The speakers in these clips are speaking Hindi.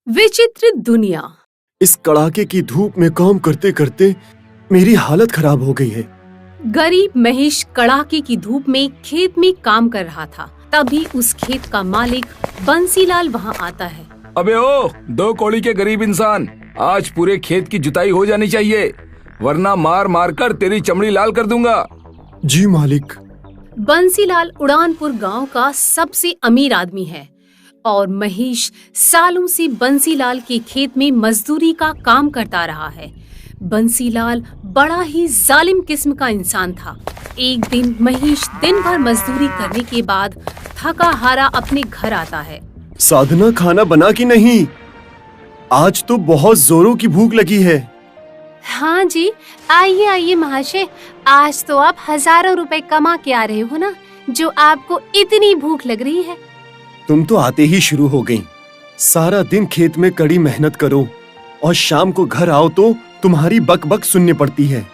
विचित्र दुनिया। इस कड़ाके की धूप में काम करते करते मेरी हालत खराब हो गई है। गरीब महेश कड़ाके की धूप में खेत में काम कर रहा था। तभी उस खेत का मालिक बंसीलाल वहाँ आता है। अबे ओ, 2 कौड़ी के गरीब इंसान, आज पूरे खेत की जुताई हो जानी चाहिए, वरना मार मार कर तेरी चमड़ी लाल कर दूंगा। जी मालिक। बंसीलाल उड़ानपुर गांव का सबसे अमीर आदमी है और महेश सालों से बंसीलाल के खेत में मजदूरी का काम करता रहा है। बंसीलाल बड़ा ही जालिम किस्म का इंसान था। एक दिन महेश दिन भर मजदूरी करने के बाद थका हारा अपने घर आता है। साधना खाना बना कि नहीं? आज तो बहुत जोरों की भूख लगी है। हाँ जी, आइए आइए महाशय, आज तो आप हजारों रुपए कमा के आ रहे हो ना, जो आपको इतनी भूख लग रही है। तुम तो आते ही शुरू हो गई। सारा दिन खेत में कड़ी मेहनत करो और शाम को घर आओ तो तुम्हारी बक बक सुननी पड़ती है।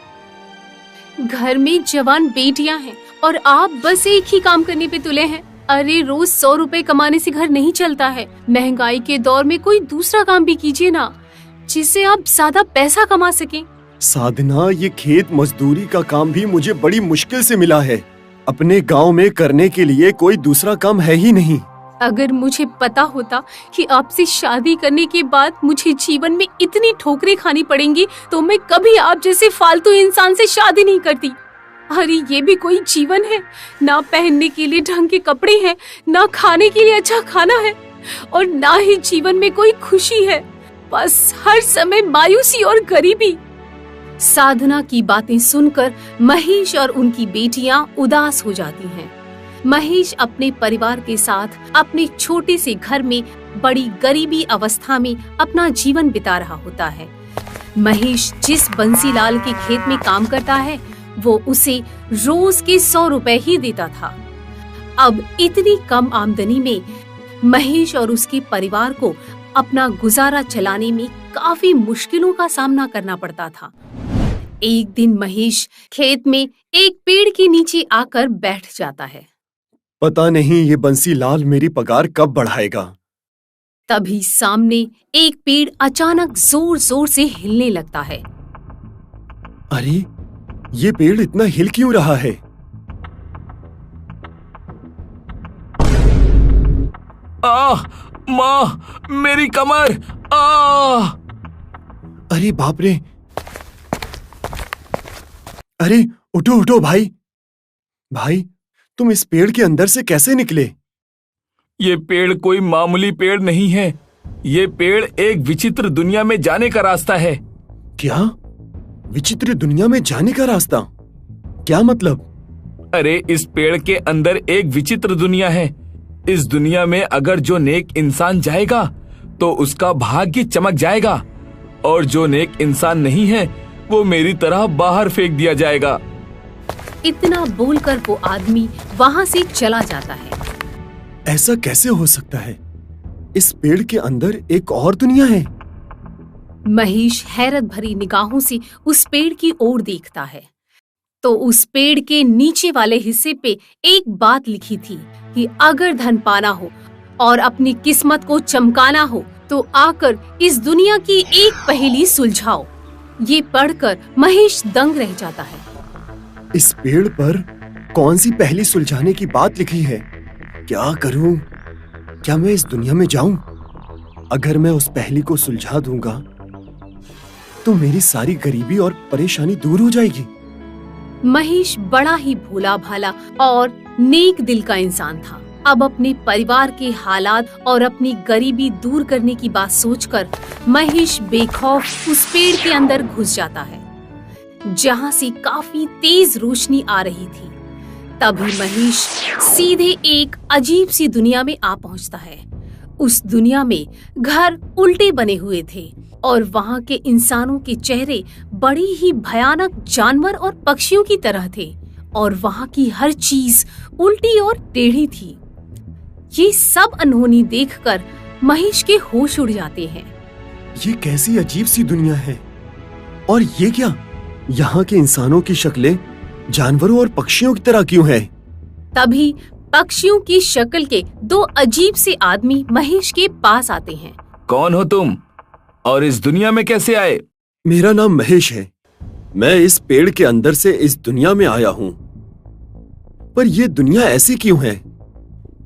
घर में जवान बेटियां हैं और आप बस एक ही काम करने पे तुले हैं। अरे रोज 100 रुपए कमाने से घर नहीं चलता है। महंगाई के दौर में कोई दूसरा काम भी कीजिए ना, जिससे आप ज्यादा पैसा कमा सकें। साधना, ये खेत मजदूरी का काम भी मुझे बड़ी मुश्किल से मिला है। अपने गांव में करने के लिए कोई दूसरा काम है ही नहीं। अगर मुझे पता होता कि आपसे शादी करने के बाद मुझे जीवन में इतनी ठोकरें खानी पड़ेंगी, तो मैं कभी आप जैसे फालतू इंसान से शादी नहीं करती। अरे ये भी कोई जीवन है? ना पहनने के लिए ढंग के कपड़े हैं, ना खाने के लिए अच्छा खाना है, और ना ही जीवन में कोई खुशी है। बस हर समय मायूसी और गरीबी। साधना की बातें सुनकर महेश और उनकी बेटियां उदास हो जाती हैं। महेश अपने परिवार के साथ अपने छोटे से घर में बड़ी गरीबी अवस्था में अपना जीवन बिता रहा होता है। महेश जिस बंसीलाल के खेत में काम करता है, वो उसे रोज के 100 रुपए ही देता था। अब इतनी कम आमदनी में महेश और उसके परिवार को अपना गुजारा चलाने में काफी मुश्किलों का सामना करना पड़ता था। एक दिन महेश खेत में एक पेड़ के नीचे आकर बैठ जाता है। पता नहीं ये बंसीलाल मेरी पगार कब बढ़ाएगा। तभी सामने एक पेड़ अचानक जोर जोर से हिलने लगता है। अरे, ये पेड़ इतना हिल क्यों रहा है? माँ, मेरी कमर! अरे बाप रे! अरे उठो उठो भाई! भाई, तुम इस पेड़ के अंदर से कैसे निकले? ये पेड़ कोई मामूली पेड़ नहीं है। ये पेड़ एक विचित्र दुनिया में जाने का रास्ता है। क्या? विचित्र दुनिया में जाने का रास्ता? क्या मतलब? अरे इस पेड़ के अंदर एक विचित्र दुनिया है। इस दुनिया में अगर जो नेक इंसान जाएगा तो उसका भाग्य चमक जाएगा, और जो नेक इंसान नहीं है वो मेरी तरह बाहर फेंक दिया जाएगा। इतना बोलकर वो आदमी वहाँ से चला जाता है। ऐसा कैसे हो सकता है? इस पेड़ के अंदर एक और दुनिया है। महेश हैरत भरी निगाहों से उस पेड़ की ओर देखता है तो उस पेड़ के नीचे वाले हिस्से पे एक बात लिखी थी कि अगर धन पाना हो और अपनी किस्मत को चमकाना हो तो आकर इस दुनिया की एक पहेली सुलझाओ। ये पढ़कर महेश दंग रह जाता है। इस पेड़ पर कौन सी पहेली सुलझाने की बात लिखी है? क्या करूं? क्या मैं इस दुनिया में जाऊं? अगर मैं उस पहेली को सुलझा दूंगा तो मेरी सारी गरीबी और परेशानी दूर हो जाएगी। महेश बड़ा ही भोला भाला और नेक दिल का इंसान था। अब अपने परिवार के हालात और अपनी गरीबी दूर करने की बात सोचकर महेश बेखौफ उस पेड़ के अंदर घुस जाता है, जहाँ से काफी तेज रोशनी आ रही थी। तभी महेश सीधे एक अजीब सी दुनिया में आ पहुँचता है। उस दुनिया में घर उल्टे बने हुए थे और वहाँ के इंसानों के चेहरे बड़ी ही भयानक जानवर और पक्षियों की तरह थे, और वहाँ की हर चीज उल्टी और टेढ़ी थी। ये सब अनहोनी देखकर महेश के होश उड़ जाते हैं। ये कैसी अजीब सी दुनिया है? और ये क्या? यहाँ के इंसानों की शक्लें जानवरों और पक्षियों की तरह क्यों है? तभी पक्षियों की शक्ल के 2 अजीब से आदमी महेश के पास आते हैं कौन हो तुम और इस दुनिया में कैसे आए? मेरा नाम महेश है। मैं इस पेड़ के अंदर से इस दुनिया में आया हूं। पर यह दुनिया ऐसी क्यों है?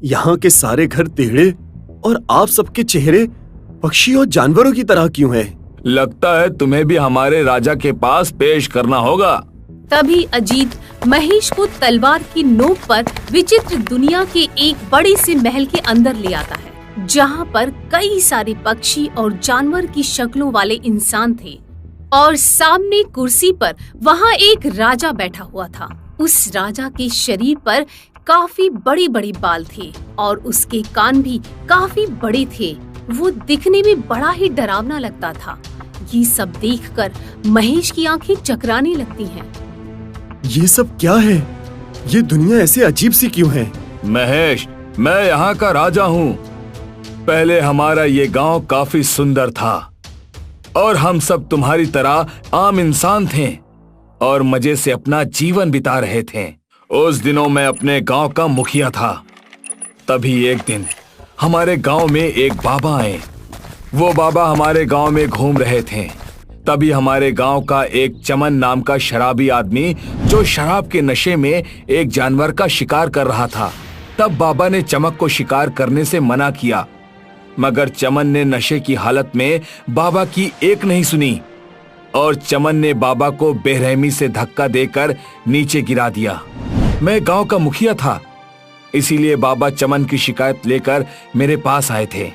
यहाँ के सारे घर टेढ़े और आप सबके चेहरे पक्षी और जानवरों की तरह क्यों हैं? लगता है तुम्हें भी हमारे राजा के पास पेश करना होगा। तभी अजीत महेश को तलवार की नोक पर विचित्र दुनिया के एक बड़े से महल के अंदर ले आता है, जहाँ पर कई सारे पक्षी और जानवर की शक्लों वाले इंसान थे और सामने कुर्सी पर वहाँ एक राजा बैठा हुआ था। उस राजा के शरीर पर काफी बड़े बड़े बाल थे और उसके कान भी काफी बड़े थे। वो दिखने में बड़ा ही डरावना लगता था। ये सब देखकर महेश की आंखें चकराने लगती हैं। ये सब क्या है? ये दुनिया ऐसे अजीब सी क्यों है? महेश, मैं यहाँ का राजा हूँ। पहले हमारा ये गांव काफी सुंदर था और हम सब तुम्हारी तरह आम इंसान थे और मजे से अपना जीवन बिता रहे थे। उस दिनों मैं अपने गांव का मुखिया था। तभी एक दिन हमारे गांव में एक बाबा आए। वो बाबा हमारे गांव में घूम रहे थे। तभी हमारे गांव का एक चमन नाम का शराबी आदमी, जो शराब के नशे में एक जानवर का शिकार कर रहा था, तब बाबा ने चमक को शिकार करने से मना किया, मगर चमन ने नशे की हालत में बाबा की एक नहीं सुनी और चमन ने बाबा को बेरहमी से धक्का देकर नीचे गिरा दिया। मैं गांव का मुखिया था, इसीलिए बाबा चमन की शिकायत लेकर मेरे पास आए थे,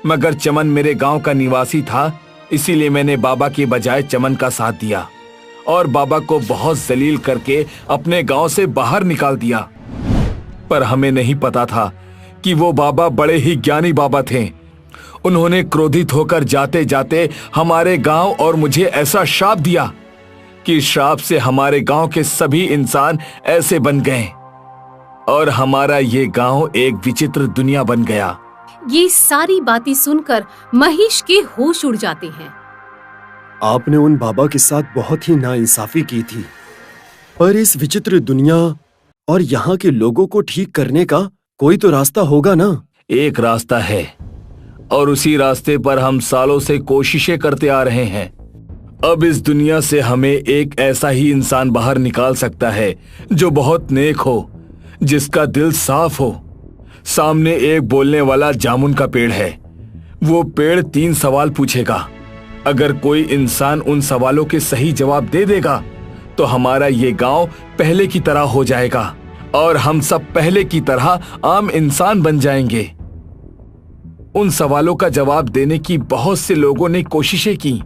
मगर चमन मेरे गांव का निवासी था, इसीलिए मैंने बाबा के बजाय चमन का साथ दिया और बाबा को बहुत जलील करके अपने गांव से बाहर निकाल दिया। पर हमें नहीं पता था कि वो बाबा बड़े ही ज्ञानी बाबा थे। उन्होंने क्रोधित होकर जाते जाते हमारे गांव और मुझे ऐसा श्राप दिया कि श्राप से हमारे गांव के सभी इंसान ऐसे बन गए और हमारा ये गांव एक विचित्र दुनिया बन गया। ये सारी बातें सुनकर महेश के होश उड़ जाते हैं। आपने उन बाबा के साथ बहुत ही नाइंसाफी की थी, पर इस विचित्र दुनिया और यहाँ के लोगों को ठीक करने का कोई तो रास्ता होगा ना? एक रास्ता है और उसी रास्ते पर हम सालों से कोशिशें करते आ रहे हैं। अब इस दुनिया से हमें एक ऐसा ही इंसान बाहर निकाल सकता है जो बहुत नेक हो, जिसका दिल साफ हो। सामने एक बोलने वाला जामुन का पेड़ है। वो पेड़ 3 सवाल पूछेगा। अगर कोई इंसान उन सवालों के सही जवाब दे देगा तो हमारा ये गांव पहले की तरह हो जाएगा और हम सब पहले की तरह आम इंसान बन जाएंगे। उन सवालों का जवाब देने की बहुत से लोगों ने कोशिशें की,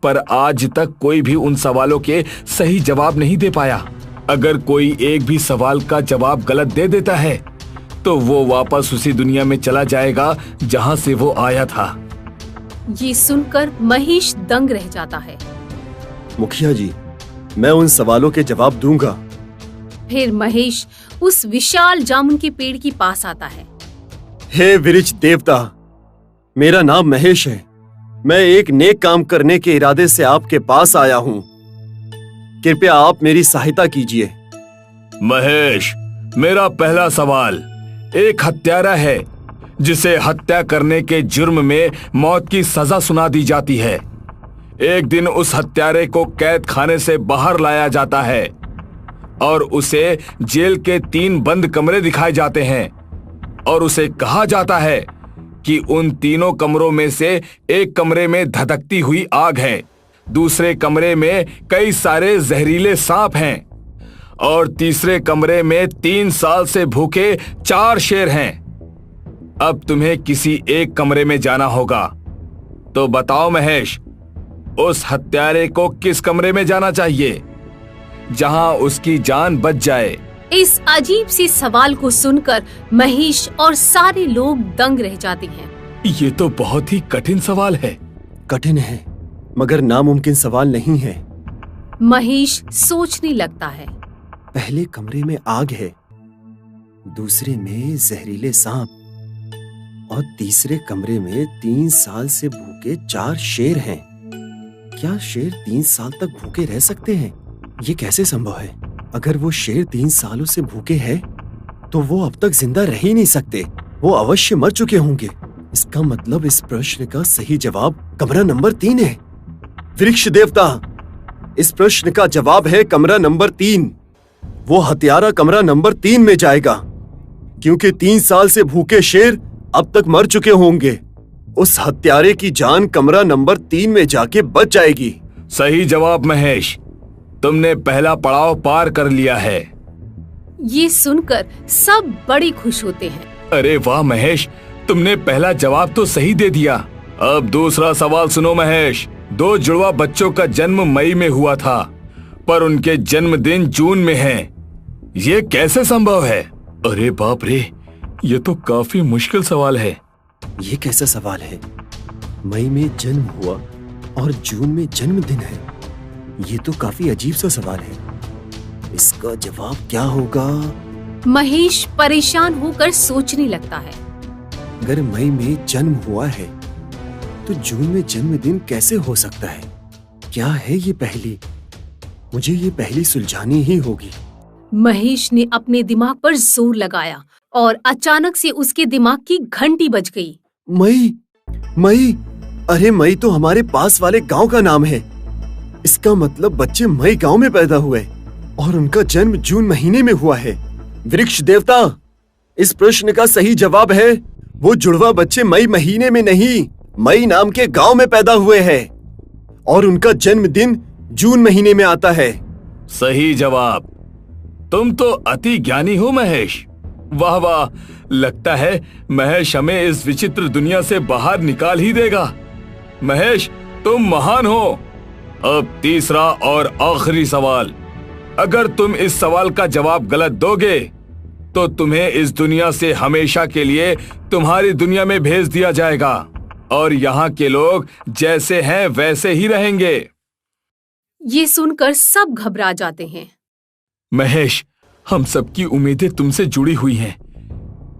पर आज तक कोई भी उन सवालों के सही जवाब नहीं दे पाया। अगर कोई एक भी सवाल का जवाब गलत दे देता है तो वो वापस उसी दुनिया में चला जाएगा जहां से वो आया था। ये सुनकर महेश दंग रह जाता है। मुखिया जी, मैं उन सवालों के जवाब दूंगा। फिर महेश उस विशाल जामुन के पेड़ के पास आता है। हे वृक्ष देवता, मेरा नाम महेश है। मैं एक नेक काम करने के इरादे से आपके पास आया हूं। कृपया आप मेरी सहायता कीजिए। महेश, मेरा पहला सवाल, एक हत्यारा है जिसे हत्या करने के जुर्म में मौत की सजा सुना दी जाती है। एक दिन उस हत्यारे को कैद खाने से बाहर लाया जाता है और उसे जेल के 3 बंद कमरे दिखाए जाते हैं और उसे कहा जाता है कि उन तीनों कमरों में से एक कमरे में धधकती हुई आग है, दूसरे कमरे में कई सारे जहरीले सांप हैं और तीसरे कमरे में 3 साल से भूखे 4 शेर हैं। अब तुम्हें किसी एक कमरे में जाना होगा, तो बताओ महेश, उस हत्यारे को किस कमरे में जाना चाहिए जहां उसकी जान बच जाए? इस अजीब से सवाल को सुनकर महेश और सारे लोग दंग रह जाते हैं। ये तो बहुत ही कठिन सवाल है। कठिन है, मगर नामुमकिन सवाल नहीं है। महेश सोचने लगता है। पहले कमरे में आग है, दूसरे में जहरीले सांप और तीसरे कमरे में 3 साल से भूखे 4 शेर हैं। क्या शेर 3 साल तक भूखे रह सकते हैं? ये कैसे संभव है? अगर वो शेर 3 सालों से भूखे हैं, तो वो अब तक जिंदा रह ही नहीं सकते। वो अवश्य मर चुके होंगे। इस इसका मतलब इस प्रश्न का सही जवाब कमरा नंबर 3 है। वृक्ष देवता, इस प्रश्न का जवाब है कमरा नंबर 3। वो हत्यारा कमरा नंबर 3 में जाएगा, क्योंकि 3 साल से भूखे शेर अब तक मर चुके होंगे। उस हत्यारे की जान कमरा नंबर 3 में जाके बच जाएगी। सही जवाब महेश, तुमने पहला पड़ाव पार कर लिया है। ये सुनकर सब बड़े खुश होते हैं। अरे वाह महेश, तुमने पहला जवाब तो सही दे दिया। अब दूसरा सवाल सुनो महेश। 2 जुड़वा बच्चों का जन्म मई में हुआ था, पर उनके जन्मदिन जून में है। ये कैसे संभव है? अरे बाप रे, ये तो काफी मुश्किल सवाल है। ये कैसा सवाल है? मई में जन्म हुआ और जून में जन्मदिन है। ये तो काफी अजीब सा सवाल है। इसका जवाब क्या होगा? महेश परेशान होकर सोचने लगता है। अगर मई में जन्म हुआ है तो जून में जन्मदिन कैसे हो सकता है? क्या है ये पहेली? मुझे ये पहेली सुलझानी ही होगी। महेश ने अपने दिमाग पर जोर लगाया और अचानक से उसके दिमाग की घंटी बज गई। मई, मई, अरे मई तो हमारे पास वाले गांव का नाम है। इसका मतलब बच्चे मई गांव में पैदा हुए और उनका जन्म जून महीने में हुआ है। वृक्ष देवता, इस प्रश्न का सही जवाब है वो जुड़वा बच्चे मई महीने में नहीं, मई नाम के गांव में पैदा हुए हैं और उनका जन्मदिन जून महीने में आता है। सही जवाब। तुम तो अति ज्ञानी हो महेश। वाह वाह, लगता है महेश हमें इस विचित्र दुनिया से बाहर निकाल ही देगा। महेश, तुम महान हो। अब तीसरा और आखिरी सवाल। अगर तुम इस सवाल का जवाब गलत दोगे तो तुम्हें इस दुनिया से हमेशा के लिए तुम्हारी दुनिया में भेज दिया जाएगा और यहाँ के लोग जैसे हैं वैसे ही रहेंगे। ये सुनकर सब घबरा जाते हैं। महेश, हम सबकी उम्मीदें तुमसे जुड़ी हुई हैं।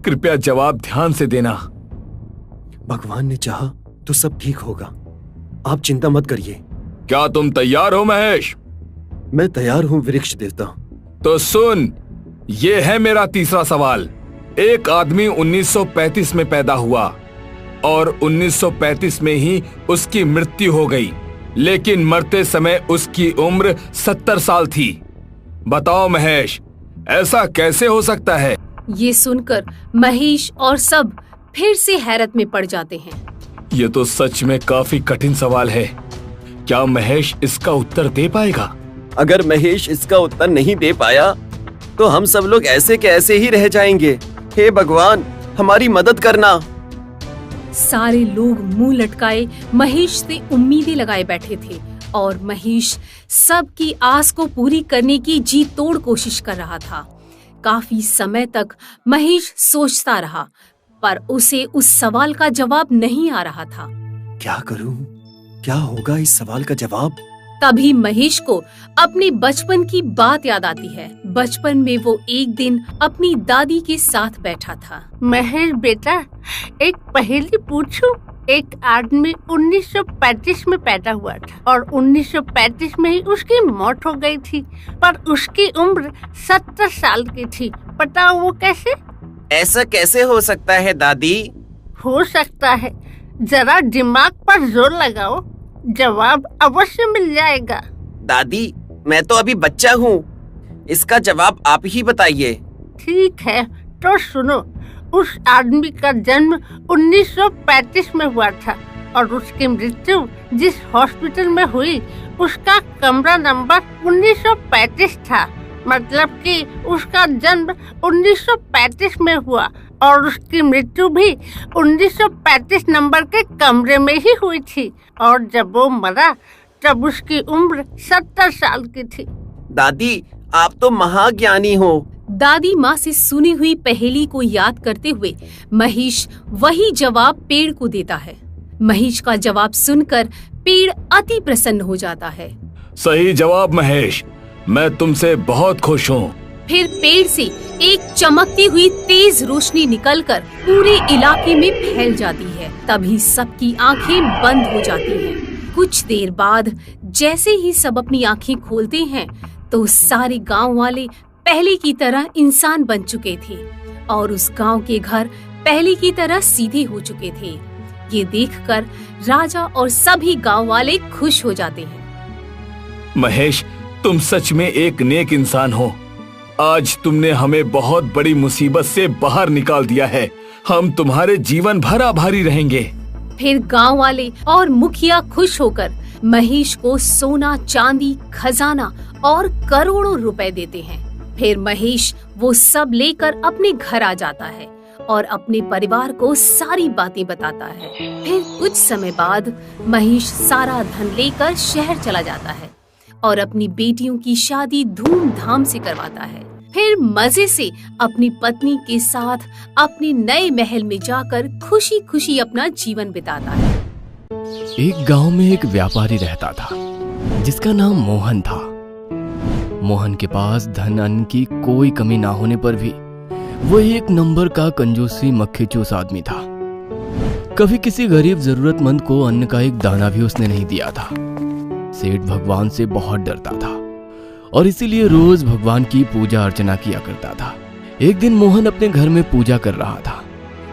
कृपया जवाब ध्यान से देना। भगवान ने चाहा तो सब ठीक होगा। आप चिंता मत करिए। क्या तुम तैयार हो महेश? मैं तैयार हूँ वृक्ष देवता। तो सुन, ये है मेरा तीसरा सवाल। एक आदमी 1935 में पैदा हुआ और 1935 में ही उसकी मृत्यु हो गई, लेकिन मरते समय उसकी उम्र 70 साल थी। बताओ महेश, ऐसा कैसे हो सकता है? ये सुनकर महेश और सब फिर से हैरत में पड़ जाते हैं। ये तो सच में काफी कठिन सवाल है। क्या महेश इसका उत्तर दे पाएगा? अगर महेश इसका उत्तर नहीं दे पाया तो हम सब लोग ऐसे के ऐसे ही रह जाएंगे। हे भगवान, हमारी मदद करना। सारे लोग मुंह लटकाए महेश से उम्मीदें लगाए बैठे थे और महेश सबकी आस को पूरी करने की जी तोड़ कोशिश कर रहा था। काफी समय तक महेश सोचता रहा, पर उसे उस सवाल का जवाब नहीं आ रहा था। क्या करूं? क्या होगा इस सवाल का जवाब? तभी महेश को अपने बचपन की बात याद आती है। बचपन में वो एक दिन अपनी दादी के साथ बैठा था। महेश बेटा, एक पहेली पूछूं? एक आदमी 1935 में पैदा हुआ था और 1935 में ही उसकी मौत हो गई थी, पर उसकी उम्र 70 साल की थी। बताओ वो कैसे? ऐसा कैसे हो सकता है दादी? हो सकता है, जरा दिमाग पर जोर लगाओ, जवाब अवश्य मिल जाएगा। दादी, मैं तो अभी बच्चा हूँ, इसका जवाब आप ही बताइए। ठीक है, तो सुनो। उस आदमी का जन्म 1935 में हुआ था और उसकी मृत्यु जिस हॉस्पिटल में हुई उसका कमरा नंबर 1935 था। मतलब कि उसका जन्म 1935 में हुआ और उसकी मृत्यु भी 1935 नंबर के कमरे में ही हुई थी और जब वो मरा तब उसकी उम्र 70 साल की थी। दादी, आप तो महाज्ञानी हो। दादी माँ से सुनी हुई पहेली को याद करते हुए महेश वही जवाब पेड़ को देता है। महेश का जवाब सुनकर पेड़ अति प्रसन्न हो जाता है। सही जवाब महेश, मैं तुमसे बहुत खुश हूँ। फिर पेड़ से एक चमकती हुई तेज रोशनी निकलकर पूरे इलाके में फैल जाती है। तभी सबकी आंखें बंद हो जाती हैं। कुछ देर बाद जैसे ही सब अपनी आंखें खोलते हैं तो सारे गांव वाले पहले की तरह इंसान बन चुके थे और उस गांव के घर पहले की तरह सीधे हो चुके थे। ये देखकर राजा और सभी गांव वाले खुश हो जाते हैं। महेश, तुम सच में एक नेक इंसान हो। आज तुमने हमें बहुत बड़ी मुसीबत से बाहर निकाल दिया है। हम तुम्हारे जीवन भर आभारी रहेंगे। फिर गांव वाले और मुखिया खुश होकर महेश को सोना, चांदी, खजाना और करोड़ों रुपए देते हैं। फिर महेश वो सब लेकर अपने घर आ जाता है और अपने परिवार को सारी बातें बताता है। फिर कुछ समय बाद महेश सारा धन लेकर शहर चला जाता है और अपनी बेटियों की शादी धूमधाम से करवाता है। फिर मजे से अपनी पत्नी के साथ अपने नए महल में जाकर खुशी खुशी अपना जीवन बिताता है। एक गांव में एक व्यापारी रहता था जिसका नाम मोहन था। मोहन के पास धन अन्न की कोई कमी ना होने पर भी वो एक नंबर का कंजूसी मक्खीचूस आदमी था। कभी किसी गरीब जरूरतमंद को अन्न का एक दाना भी उसने नहीं दिया था। सेठ भगवान से बहुत डरता था और इसीलिए रोज भगवान की पूजा अर्चना किया करता था। एक दिन मोहन अपने घर में पूजा कर रहा था,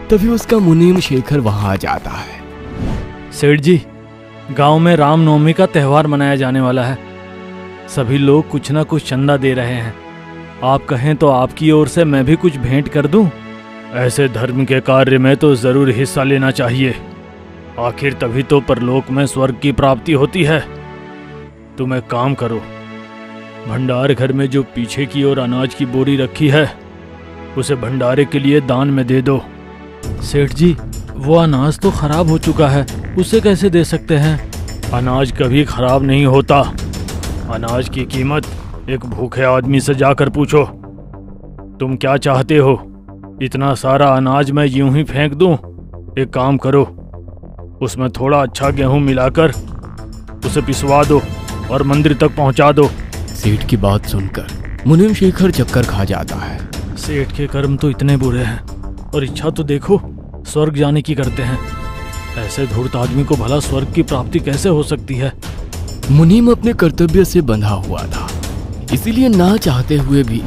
तभी उसका मुनीम शेखर वहां आ जाता है। सेठ जी, गांव में रामनवमी का त्योहार मनाया जाने वाला है। सभी लोग कुछ ना कुछ चंदा दे रहे हैं। आप कहें तो आपकी ओर से मैं भी कुछ भेंट कर दूं। ऐसे धर्म के कार्य में तो जरूर हिस्सा लेना चाहिए। आखिर तभी तो परलोक में स्वर्ग की प्राप्ति होती है। तुम एक काम करो, भंडार घर में जो पीछे की ओर अनाज की बोरी रखी है उसे भंडारे के लिए दान में दे दो। सेठ जी, वो अनाज तो खराब हो चुका है, उसे कैसे दे सकते हैं? अनाज कभी खराब नहीं होता। अनाज की कीमत एक भूखे आदमी से जाकर पूछो। तुम क्या चाहते हो? इतना सारा अनाज मैं यूं ही फेंक दूं? एक काम करो, उसमें थोड़ा अच्छा गेहूं मिलाकर उसे पिसवा दो और मंदिर तक पहुंचा दो। सेठ की बात सुनकर मुनीम शेखर चक्कर खा जाता है। सेठ के कर्म तो इतने बुरे हैं और इच्छा तो देखो स्वर्ग जाने की करते हैं। ऐसे धूर्त आदमी को भला स्वर्ग की प्राप्ति कैसे हो सकती है? मुनीम अपने कर्तव्य से बंधा हुआ था, इसीलिए ना चाहते हुए भी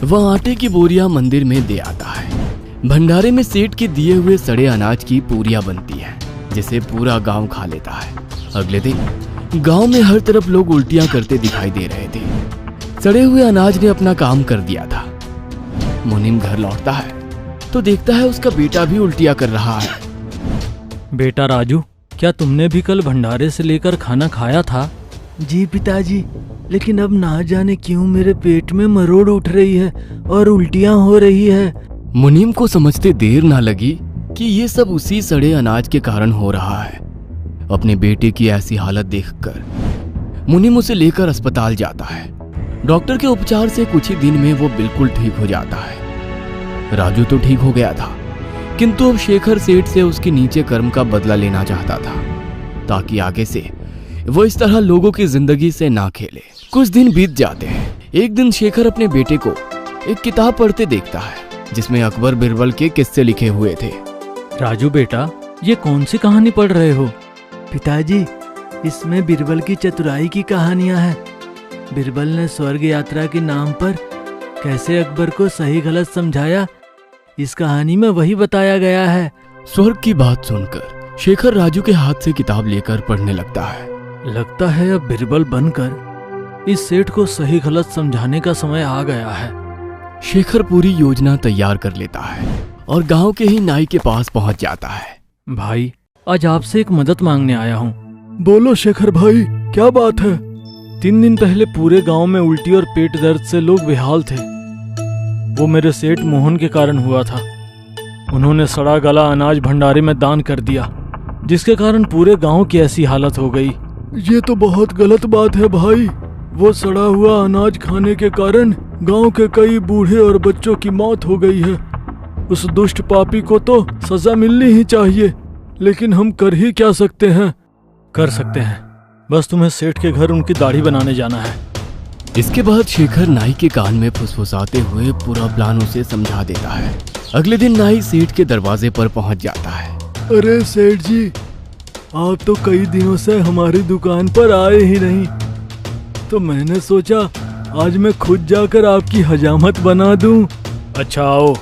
वह आटे की बोरियां मंदिर में दे आता है। भंडारे में सेठ के दिए हुए सड़े अनाज की पूरियां बनती है, जिसे पूरा गांव खा लेता है। अगले दिन गांव में हर तरफ लोग उल्टियां करते दिखाई दे रहे थे। सड़े हुए अनाज ने अपना काम कर दिया था। मुनीम घर लौटता है तो देखता है उसका बेटा भी उल्टियां कर रहा है। बेटा राजू, क्या तुमने भी कल भंडारे से लेकर खाना खाया था? जी पिताजी, लेकिन अब ना जाने क्यों मेरे पेट में मरोड़ उठ रही है और उल्टियां हो रही है। मुनीम को समझते देर ना लगी कि ये सब उसी सड़े अनाज के कारण हो रहा है। अपने बेटे की ऐसी हालत देखकर मुनीम उसे लेकर अस्पताल जाता है। डॉक्टर के उपचार से कुछ ही दिन में वो बिल्कुल ठीक हो जाता है। राजू तो ठीक हो गया था, किंतु अब शेखर सेठ से उसके नीचे कर्म का बदला लेना चाहता था, ताकि आगे से वो इस तरह लोगों की जिंदगी से ना खेले। कुछ दिन बीत जाते हैं। एक दिन शेखर अपने बेटे को एक किताब पढ़ते देखता है, जिसमें अकबर बिरबल के किस्से लिखे हुए थे। राजू बेटा, ये कौन सी कहानी पढ़ रहे हो? पिताजी, इसमें बिरबल की चतुराई की कहानियां हैं। बिरबल ने स्वर्ग यात्रा के नाम पर कैसे अकबर को सही गलत समझाया, इस कहानी में वही बताया गया है। स्वर्ग की बात सुनकर शेखर राजू के हाथ से किताब लेकर पढ़ने लगता है। लगता है अब बिरबल बनकर इस सेठ को सही गलत समझाने का समय आ गया है। शेखर पूरी योजना तैयार कर लेता है और गांव के ही नाई के पास पहुंच जाता है। भाई, आज आपसे एक मदद मांगने आया हूँ। बोलो शेखर भाई, क्या बात है? 3 दिन पहले पूरे गांव में उल्टी और पेट दर्द से लोग बेहाल थे। वो मेरे सेठ मोहन के कारण हुआ था। उन्होंने सड़ा गला अनाज भंडारे में दान कर दिया, जिसके कारण पूरे गांव की ऐसी हालत हो गई। ये तो बहुत गलत बात है भाई। वो सड़ा हुआ अनाज खाने के कारण गांव के कई बूढ़े और बच्चों की मौत हो गई है। उस दुष्ट पापी को तो सजा मिलनी ही चाहिए, लेकिन हम कर ही क्या सकते हैं? कर सकते हैं, बस तुम्हें सेठ के घर उनकी दाढ़ी बनाने जाना है। इसके बाद शेखर नाई के कान में फुसफुसाते हुए पूरा प्लान उसे समझा देता है। अगले दिन नाई सेठ के दरवाजे पर पहुंच जाता है। अरे सेठ जी, आप तो कई दिनों से हमारी दुकान पर आए ही नहीं, तो मैंने सोचा आज मैं खुद जाकर आपकी हजामत बना दूं। अच्छा आओ,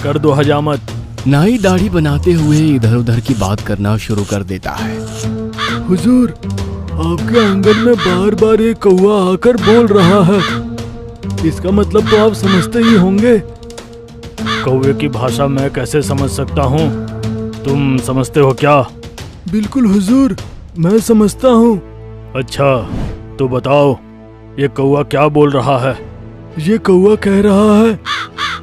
कर दो हजामत। नाई दाढ़ी बनाते हुए इधर उधर की बात करना शुरू कर देता है। हुजूर, आपके आंगन में बार बार एक कौवा आकर बोल रहा है। इसका मतलब तो आप समझते ही होंगे। कौवे की भाषा मैं कैसे समझ सकता हूँ? तुम समझते हो क्या? बिल्कुल हुजूर, मैं समझता हूँ। अच्छा, तो बताओ ये कौवा क्या बोल रहा है? ये कौवा कह रहा है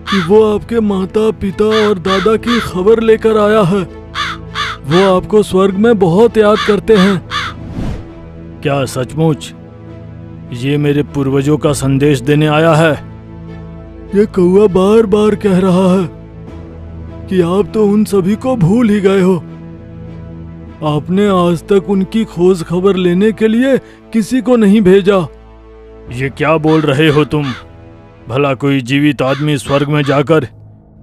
कि वो आपके माता पिता और दादा की खबर लेकर आया है। वो आपको स्वर्ग में बहुत याद करते हैं। क्या सचमुच ये मेरे पूर्वजों का संदेश देने आया है? ये कौवा बार बार कह रहा है कि आप तो उन सभी को भूल ही गए हो। आपने आज तक उनकी खोज खबर लेने के लिए किसी को नहीं भेजा। ये क्या बोल रहे हो तुम? भला कोई जीवित आदमी स्वर्ग में जाकर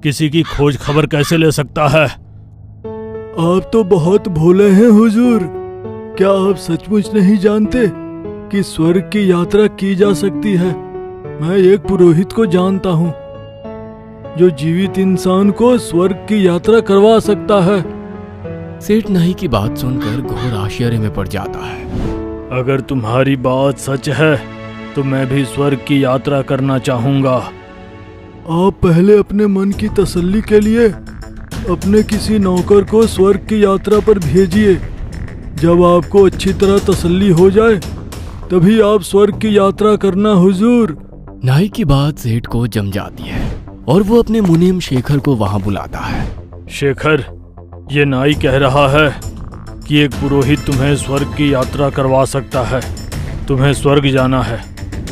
किसी की खोज खबर कैसे ले सकता है? आप तो बहुत भोले हैं हुजूर। क्या आप सचमुच नहीं जानते कि स्वर्ग की यात्रा की जा सकती है? मैं एक पुरोहित को जानता हूँ जो जीवित इंसान को स्वर्ग की यात्रा करवा सकता है। सेठ नाई की बात सुनकर घोर आश्चर्य में पड़ जाता है। अगर तुम्हारी बात सच है तो मैं भी स्वर्ग की यात्रा करना चाहूंगा। आप पहले अपने मन की तसल्ली के लिए अपने किसी नौकर को स्वर्ग की यात्रा पर भेजिए। जब आपको अच्छी तरह तसल्ली हो जाए तभी आप स्वर्ग की यात्रा करना हुजूर। नाई की बात सेठ को जम जाती है और वो अपने मुनीम शेखर को वहां बुलाता है। शेखर, ये नाई कह रहा है कि एक पुरोहित तुम्हें स्वर्ग की यात्रा करवा सकता है। तुम्हें स्वर्ग जाना है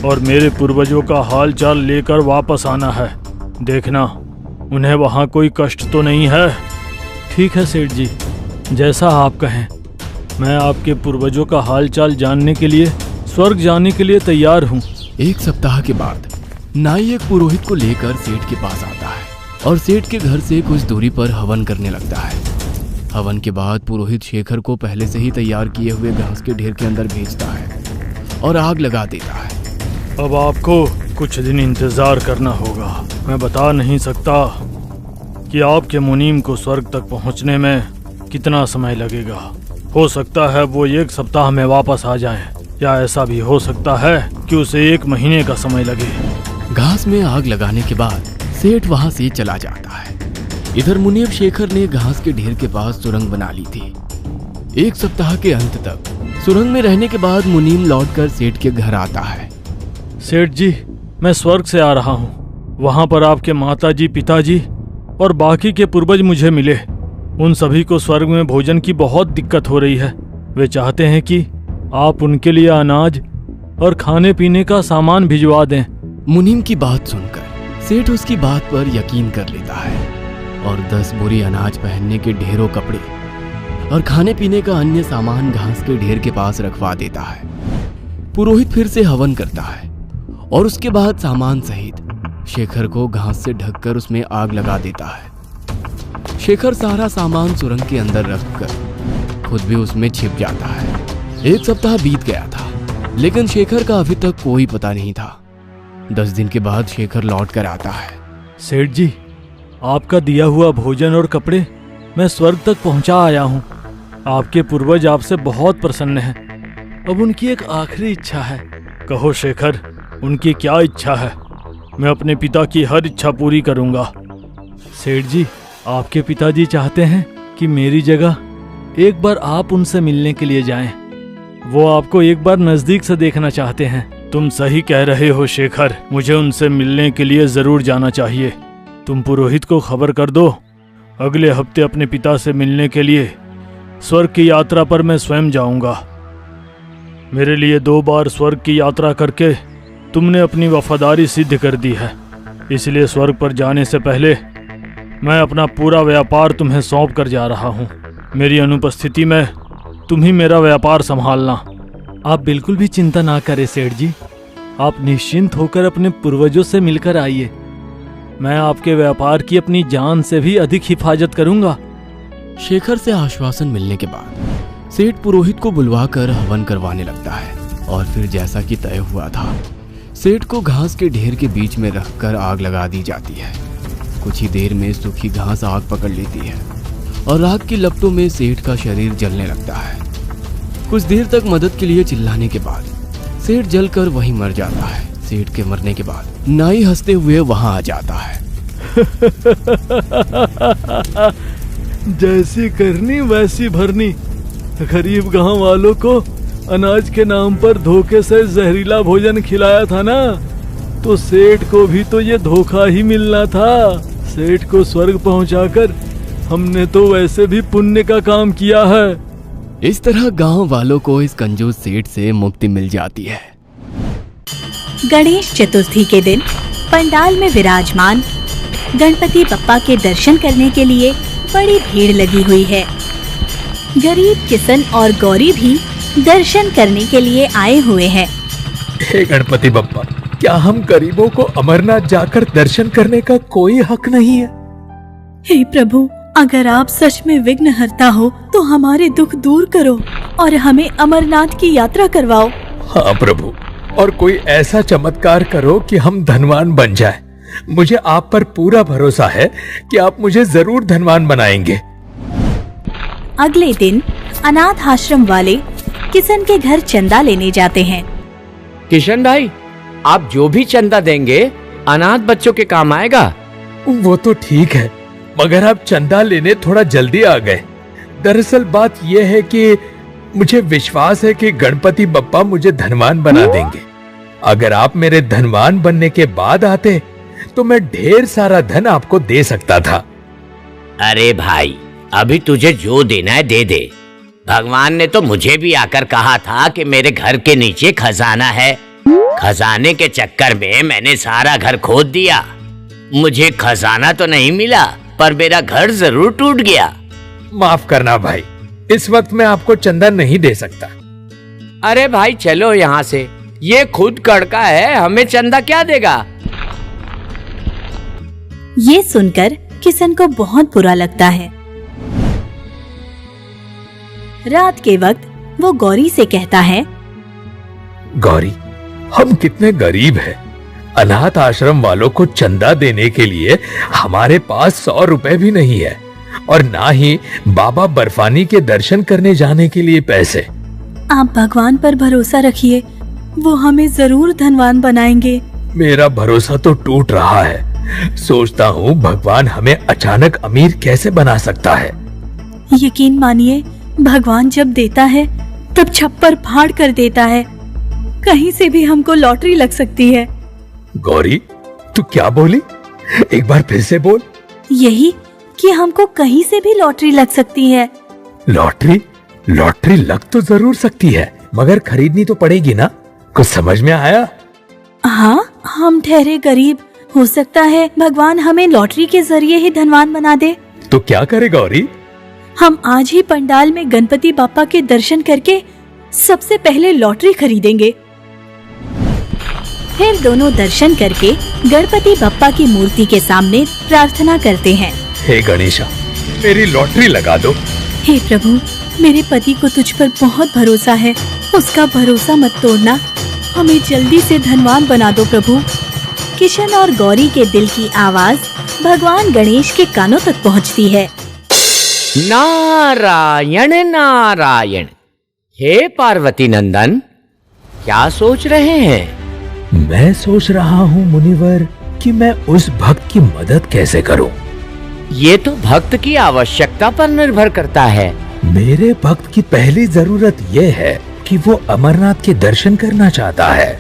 और मेरे पूर्वजों का हाल चाल लेकर वापस आना है। देखना उन्हें वहाँ कोई कष्ट तो नहीं है। ठीक है सेठ जी, जैसा आप कहें। मैं आपके पूर्वजों का हाल चाल जानने के लिए स्वर्ग जाने के लिए तैयार हूँ। एक सप्ताह के बाद नाई एक पुरोहित को लेकर सेठ के पास आता है और सेठ के घर से कुछ दूरी पर हवन करने लगता है। हवन के बाद पुरोहित शेखर को पहले से ही तैयार किए हुए घास के ढेर के अंदर भेजता है और आग लगा देता है। अब आपको कुछ दिन इंतजार करना होगा। मैं बता नहीं सकता कि आपके मुनीम को स्वर्ग तक पहुंचने में कितना समय लगेगा। हो सकता है वो 1 सप्ताह में वापस आ जाएं, या ऐसा भी हो सकता है कि उसे 1 महीने का समय लगे। घास में आग लगाने के बाद सेठ वहां से चला जाता है। इधर मुनीम शेखर ने घास के ढेर के पास सुरंग बना ली थी। 1 सप्ताह के अंत तक सुरंग में रहने के बाद मुनीम लौटकर सेठ के घर आता है। सेठ जी, मैं स्वर्ग से आ रहा हूँ। वहाँ पर आपके माताजी, पिताजी और बाकी के पूर्वज मुझे मिले। उन सभी को स्वर्ग में भोजन की बहुत दिक्कत हो रही है। वे चाहते हैं कि आप उनके लिए अनाज और खाने पीने का सामान भिजवा दें। मुनीम की बात सुनकर सेठ उसकी बात पर यकीन कर लेता है और 10 बोरी अनाज, पहनने के ढेरों कपड़े और खाने पीने का अन्य सामान घास के ढेर के पास रखवा देता है। पुरोहित फिर से हवन करता है और उसके बाद सामान सहित शेखर को घास से ढककर उसमें आग लगा देता है। शेखर सारा सामान सुरंग के अंदर रखकर खुद भी उसमें छिप जाता है। 1 सप्ताह बीत गया था लेकिन शेखर का अभी तक कोई पता नहीं था। 10 दिन के बाद शेखर लौट कर आता है। सेठ जी, आपका दिया हुआ भोजन और कपड़े मैं स्वर्ग तक पहुंचा आया हूँ। आपके पूर्वज आपसे बहुत प्रसन्न हैं। अब उनकी एक आखिरी इच्छा है। कहो शेखर, उनकी क्या इच्छा है? मैं अपने पिता की हर इच्छा पूरी करूंगा। सेठ जी, आपके पिताजी चाहते हैं कि मेरी जगह एक बार आप उनसे मिलने के लिए जाएं। वो आपको एक बार नजदीक से देखना चाहते हैं। तुम सही कह रहे हो शेखर, मुझे उनसे मिलने के लिए जरूर जाना चाहिए। तुम पुरोहित को खबर कर दो, अगले हफ्ते अपने पिता से मिलने के लिए स्वर्ग की यात्रा पर मैं स्वयं जाऊंगा। मेरे लिए 2 बार स्वर्ग की यात्रा करके तुमने अपनी वफादारी सिद्ध कर दी है। इसलिए स्वर्ग पर जाने से पहले मैं अपना पूरा व्यापार तुम्हें सौंप कर जा रहा हूँ। मेरी अनुपस्थिति में तुम ही मेरा व्यापार संभालना। आप बिल्कुल भी चिंता ना करें सेठ जी। आप निश्चिंत होकर अपने पूर्वजों से मिलकर आइए। मैं आपके व्यापार की अपनी जान से भी अधिक हिफाजत करूंगा। शेखर से आश्वासन मिलने के बाद सेठ पुरोहित को बुलवाकर हवन करवाने लगता है और फिर जैसा कि तय हुआ था, सेठ को घास के ढेर के बीच में रखकर आग लगा दी जाती है। कुछ ही देर में सूखी घास आग पकड़ लेती है और आग की लपटों में सेठ का शरीर जलने लगता है। कुछ देर तक मदद के लिए चिल्लाने के बाद सेठ जलकर वहीं मर जाता है। सेठ के मरने के बाद नाई हंसते हुए वहां आ जाता है। जैसी करनी वैसी भरनी। गरीब गांव वालों को अनाज के नाम पर धोखे से जहरीला भोजन खिलाया था ना, तो सेठ को भी तो ये धोखा ही मिलना था। सेठ को स्वर्ग पहुंचाकर हमने तो वैसे भी पुण्य का काम किया है। इस तरह गांव वालों को इस कंजूस सेठ से मुक्ति मिल जाती है। गणेश चतुर्थी के दिन पंडाल में विराजमान गणपति बप्पा के दर्शन करने के लिए बड़ी भीड़ लगी हुई है। गरीब किशन और गौरी भी दर्शन करने के लिए आए हुए हैं। हे गणपति बप्पा, क्या हम गरीबों को अमरनाथ जाकर दर्शन करने का कोई हक नहीं है? हे प्रभु, अगर आप सच में विघ्नहर्ता हो तो हमारे दुख दूर करो और हमें अमरनाथ की यात्रा करवाओ। हाँ प्रभु, और कोई ऐसा चमत्कार करो कि हम धनवान बन जाए। मुझे आप पर पूरा भरोसा है कि आप मुझे जरूर धनवान बनाएंगे। अगले दिन अनाथ आश्रम वाले किशन के घर चंदा लेने जाते हैं। किशन भाई, आप जो भी चंदा देंगे अनाथ बच्चों के काम आएगा। वो तो ठीक है, मगर आप चंदा लेने थोड़ा जल्दी आ गए। दरअसल बात यह है कि मुझे विश्वास है कि गणपति बप्पा मुझे धनवान बना देंगे। अगर आप मेरे धनवान बनने के बाद आते तो मैं ढेर सारा धन आपको दे सकता था। अरे भाई, अभी तुझे जो देना है दे दे। भगवान ने तो मुझे भी आकर कहा था कि मेरे घर के नीचे खजाना है। खजाने के चक्कर में मैंने सारा घर खोद दिया। मुझे खजाना तो नहीं मिला, पर मेरा घर जरूर टूट गया। माफ करना भाई, इस वक्त मैं आपको चंदा नहीं दे सकता। अरे भाई चलो यहाँ से, ये खुद कड़का है, हमें चंदा क्या देगा? ये सुनकर किशन को बहुत बुरा लगता है। रात के वक्त वो गौरी से कहता है, गौरी, हम कितने गरीब हैं। अनाथ आश्रम वालों को चंदा देने के लिए हमारे पास 100 रुपए भी नहीं है, और ना ही बाबा बर्फानी के दर्शन करने जाने के लिए पैसे। आप भगवान पर भरोसा रखिए, वो हमें जरूर धनवान बनाएंगे। मेरा भरोसा तो टूट रहा है। सोचता हूँ भगवान हमें अचानक अमीर कैसे बना सकता है। यकीन मानिए, भगवान जब देता है तब छप्पर फाड़ कर देता है। कहीं से भी हमको लॉटरी लग सकती है। गौरी, तू क्या बोली? एक बार फिर से बोल। यही कि हमको कहीं से भी लॉटरी लग सकती है। लॉटरी? लॉटरी लग तो जरूर सकती है, मगर खरीदनी तो पड़ेगी ना। कुछ समझ में आया? हाँ, हम ठहरे गरीब, हो सकता है भगवान हमें लॉटरी के जरिए ही धनवान बना दे। तो क्या करे गौरी? हम आज ही पंडाल में गणपति बाप्पा के दर्शन करके सबसे पहले लॉटरी खरीदेंगे। फिर दोनों दर्शन करके गणपति बप्पा की मूर्ति के सामने प्रार्थना करते हैं। हे गणेशा, मेरी लॉटरी लगा दो। हे प्रभु, मेरे पति को तुझ पर बहुत भरोसा है, उसका भरोसा मत तोड़ना। हमें जल्दी से धनवान बना दो प्रभु। किशन और गौरी के दिल की आवाज भगवान गणेश के कानों तक पहुंचती है। नारायण नारायण। हे पार्वती नंदन, क्या सोच रहे हैं? मैं सोच रहा हूँ मुनिवर कि मैं उस भक्त की मदद कैसे करूँ। ये तो भक्त की आवश्यकता पर निर्भर करता है। मेरे भक्त की पहली जरूरत यह है कि वो अमरनाथ के दर्शन करना चाहता है।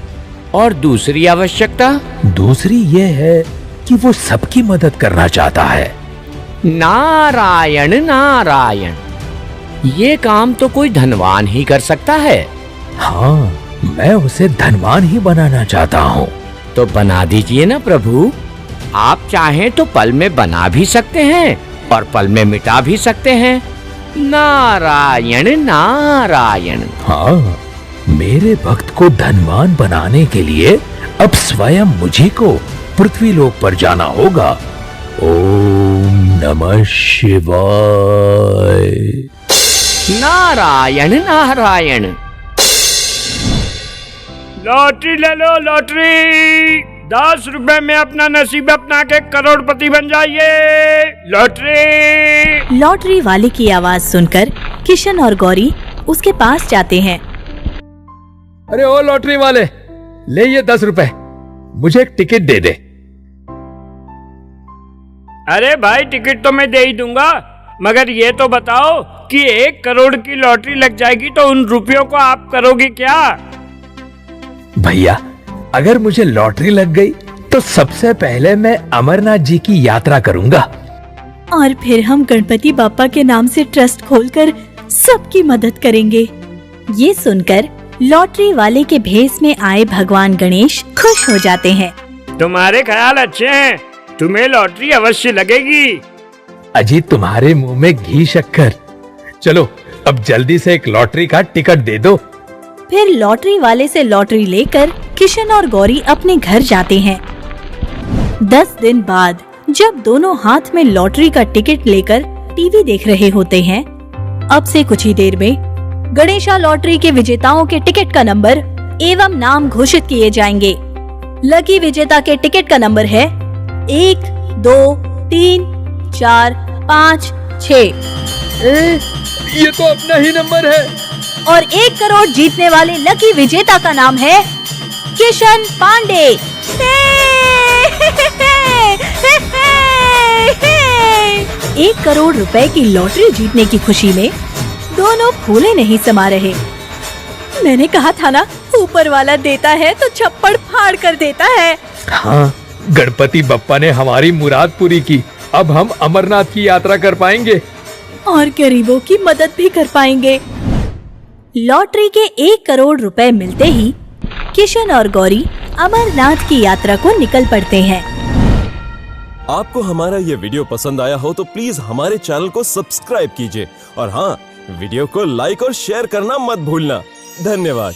और दूसरी आवश्यकता? दूसरी ये है कि वो सबकी मदद करना चाहता है। नारायण नारायण, ये काम तो कोई धनवान ही कर सकता है। हाँ, मैं उसे धनवान ही बनाना चाहता हूँ। तो बना दीजिए ना प्रभु। आप चाहें तो पल में बना भी सकते हैं और पल में मिटा भी सकते हैं। नारायण नारायण। हाँ, मेरे भक्त को धनवान बनाने के लिए अब स्वयं मुझे को पृथ्वी लोक पर जाना होगा। ओम नमः शिवाय। नारायण नारायण। लॉटरी ले लो, लॉटरी। 10 रुपए में अपना नसीब अपना के करोड़पति बन जाइए। लॉटरी। लॉटरी वाले की आवाज सुनकर किशन और गौरी उसके पास जाते हैं। अरे ओ लॉटरी वाले, ले ये 10 रुपए, मुझे एक टिकट दे दे। अरे भाई टिकट तो मैं दे ही दूंगा, मगर ये तो बताओ कि 1 करोड़ की लॉटरी लग जाएगी तो उन रुपयों को आप करोगे क्या? भैया, अगर मुझे लॉटरी लग गई तो सबसे पहले मैं अमरनाथ जी की यात्रा करूंगा। और फिर हम गणपति बापा के नाम से ट्रस्ट खोलकर सबकी मदद करेंगे। ये सुनकर लॉटरी वाले के भेष में आए भगवान गणेश खुश हो जाते हैं। तुम्हारे ख्याल अच्छे हैं, तुम्हें लॉटरी अवश्य लगेगी। अजी, तुम्हारे मुंह में घी शक्कर। चलो अब जल्दी से एक लॉटरी का टिकट दे दो। फिर लॉटरी वाले से लॉटरी लेकर किशन और गौरी अपने घर जाते हैं। 10 दिन बाद जब दोनों हाथ में लॉटरी का टिकट लेकर टीवी देख रहे होते हैं, अब से कुछ ही देर में गणेशा लॉटरी के विजेताओं के टिकट का नंबर एवं नाम घोषित किए जाएंगे। लकी विजेता के टिकट का नंबर है 1, 2, 3, 4, 5, 6। ये तो अपना ही नंबर है। और 1 करोड़ जीतने वाले लकी विजेता का नाम है किशन पांडे। 1 करोड़ रुपए की लॉटरी जीतने की खुशी में दोनों फूले नहीं समा रहे। मैंने कहा था ना, ऊपर वाला देता है तो छप्पड़ फाड़ कर देता है। हाँ, गणपति बप्पा ने हमारी मुराद पूरी की। अब हम अमरनाथ की यात्रा कर पाएंगे और गरीबों की मदद भी कर पाएंगे। लॉटरी के 1 करोड़ रुपए मिलते ही किशन और गौरी अमरनाथ की यात्रा को निकल पड़ते हैं। आपको हमारा ये वीडियो पसंद आया हो तो प्लीज हमारे चैनल को सब्सक्राइब कीजिए और हाँ, वीडियो को लाइक और शेयर करना मत भूलना। धन्यवाद।